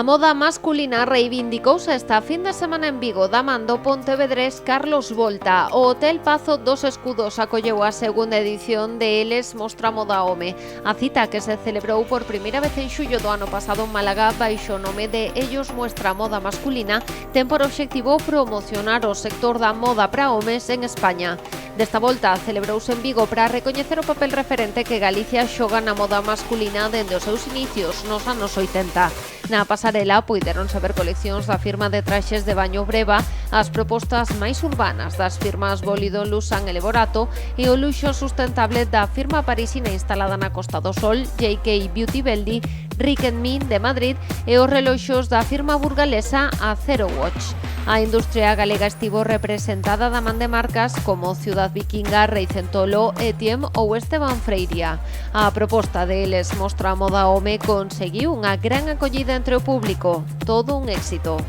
A moda masculina reivindicouse esta fin de semana en Vigo da man do pontevedrés Carlos Volta. O Hotel Pazo dos Escudos acolleu a segunda edición de Eles Mostra Moda Home. A cita, que se celebrou por primeira vez en xullo do ano pasado en Málaga baixo o nome de Ellos Muestra Moda Masculina, ten por obxectivo promocionar o sector da moda para homes en España. Desta volta celebrouse en Vigo para recoñecer o papel referente que Galicia xoga na moda masculina dende os seus inicios nos anos 80. Na pasarela puideronse ver coleccións da firma de traxes de baño Breva, as propostas máis urbanas das firmas Bolidon, Lusan e Leborato e o luxo sustentable da firma parisina instalada na Costa do Sol, JK Beauty Beldi, Rick & Min de Madrid e os reloxos da firma burgalesa Zero Watch. A industria galega estivo representada da man de marcas como Ciudad Vikinga, Rei Centolo, Etiem ou Esteban Freiria. A proposta de Eles Mostra Moda Home conseguiu unha gran acollida entre o público, todo un éxito.